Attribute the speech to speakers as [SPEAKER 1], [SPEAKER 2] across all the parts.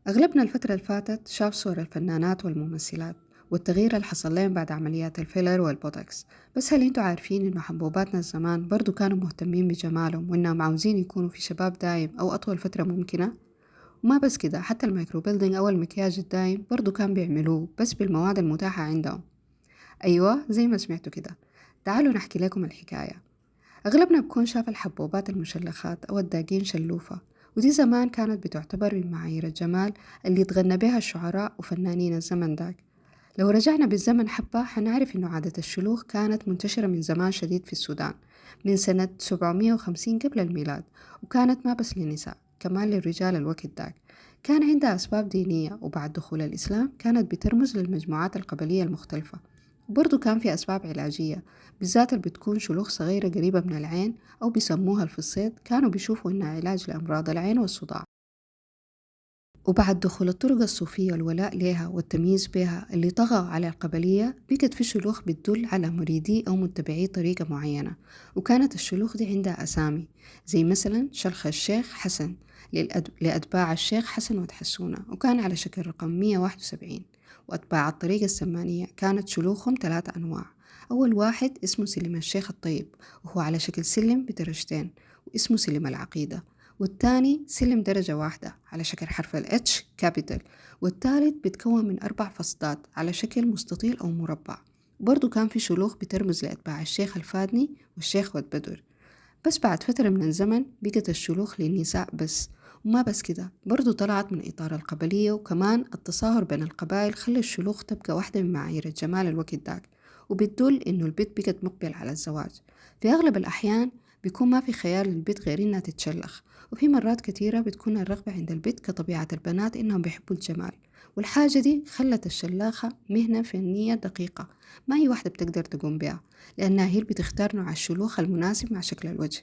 [SPEAKER 1] أغلبنا الفترة اللي فاتت شاف صور الفنانات والممثلات والتغيير اللي حصل لهم بعد عمليات الفيلر والبوتوكس. بس هل انتوا عارفين إنه حبوباتنا الزمان برضو كانوا مهتمين بجمالهم وإنهم عاوزين يكونوا في شباب دايم أو أطول فترة ممكنة؟ وما بس كده، حتى الميكرو بيلدينج أو المكياج الدايم برضو كان بيعملوه بس بالمواد المتاحة عندهم. أيوة، زي ما سمعتوا كده. تعالوا نحكي لكم الحكاية. أغلبنا بكون شاف الحبوبات المشلخات أو الداقين شلوفة، ودي زمان كانت بتعتبر من معايير الجمال اللي تغنى بها الشعراء وفنانين الزمن داك. لو رجعنا بالزمن حبة حنعرف إنه عادة الشلوخ كانت منتشرة من زمان شديد في السودان، من سنة 750 قبل الميلاد، وكانت ما بس للنساء، كمان للرجال الوقت داك. كان عندها أسباب دينية، وبعد دخول الإسلام كانت بترمز للمجموعات القبلية المختلفة. وبرضو كان في أسباب علاجية، بالذات اللي بتكون شلوخ صغيرة قريبة من العين أو بيسموها الفصيد، كانوا بيشوفوا إنها علاج لأمراض العين والصداع. وبعد دخول الطرق الصوفية والولاء لها والتمييز بها اللي طغى على القبلية، بقت في شلوخ بتدل على مريدي أو متبعي طريقة معينة. وكانت الشلوخ دي عندها أسامي، زي مثلا شلخ الشيخ حسن لأتباع الشيخ حسن وتحسونه، وكان على شكل رقم 171. وأتباع الطريقة السمانية كانت شلوخهم 3 أنواع. أول واحد اسمه سلم الشيخ الطيب، وهو على شكل سلم بدرجتين، واسمه سلم العقيدة. والتاني سلم درجة واحدة على شكل حرف ال H capital. والتالت بيتكون من 4 فصدات على شكل مستطيل أو مربع. برضو كان في شلوخ بترمز لأتباع الشيخ الفادني والشيخ ود بدر. بس بعد فترة من الزمن بقت الشلوخ للنساء بس. وما بس كده، برضو طلعت من إطار القبلية، وكمان التصاهر بين القبائل خلى الشلوخ تبقى واحدة من معايير الجمال الوقت داك، وبتدل إنه البنت بقت مقبل على الزواج. في أغلب الأحيان بيكون ما في خيار للبنت غير إنها تتشلخ، وفي مرات كتيرة بتكون الرغبة عند البنت كطبيعة البنات إنهم بيحبوا الجمال. والحاجة دي خلت الشلاخة مهنة فنية دقيقة، ما أي واحدة بتقدر تقوم بها، لأنها هي بتختار نوع الشلوخ المناسب مع شكل الوجه.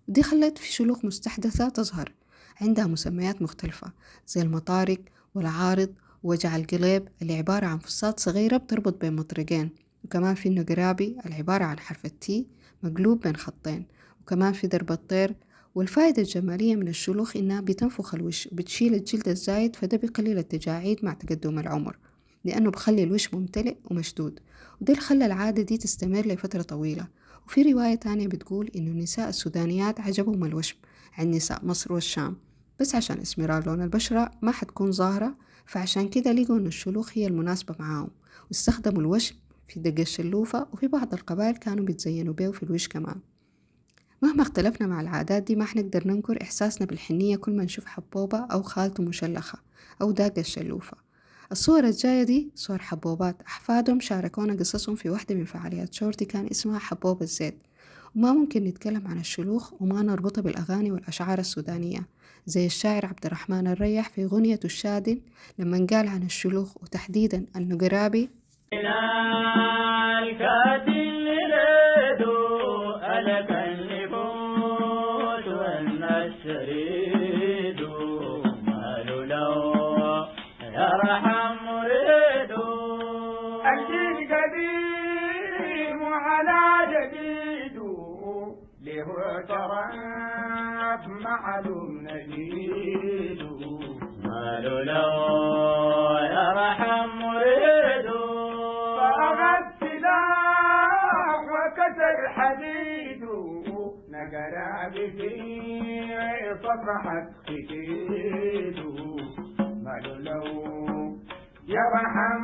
[SPEAKER 1] ودي خلت في شلوخ مستحدثة تظهر عندها مسميات مختلفة، زي المطارق والعارض ووجع القلب اللي عبارة عن فصات صغيرة بتربط بين مطرقين. وكمان في النقرابي العبارة عن حرف التي مقلوب بين خطين. وكمان في درب الطير. والفائدة الجمالية من الشلوخ إنها بتنفخ الوش وبتشيل الجلد الزايد، فده بيقلل التجاعيد مع تقدم العمر، لأنه بخلي الوش ممتلئ ومشدود. وده اللي خلى العادة دي تستمر لفترة طويلة. وفي رواية تانية بتقول إنه النساء السودانيات عجبهم الوشم عن نساء مصر والشام، بس عشان اسمرار لون البشرة ما حتكون ظاهرة، فعشان كده لقوا إن الشلوخ هي المناسبة معاهم، واستخدموا الوشم في دق الشلوفة. وفي بعض القبائل كانوا بيتزينوا بيه في الوش كمان. مهما اختلفنا مع العادات دي ما حنقدر ننكر إحساسنا بالحنية كل ما نشوف حبوبة أو خالته مشلخة أو داق الشلوفة. الصور الجاية دي صور حبوبات أحفادهم شاركونا قصصهم في واحدة من فعاليات شورتي كان اسمها حبوب الزيت. وما ممكن نتكلم عن الشلوخ وما نربطها بالأغاني والأشعار السودانية، زي الشاعر عبد الرحمن الريح في غنيته الشادن لما قال عن الشلوخ وتحديدا النقرابي:
[SPEAKER 2] ترى معلوم نجيد ماله لو يرحم مريده فأخذ سلاح وكسر حديد نقرا في صفحة كتيد ماله لو يرحم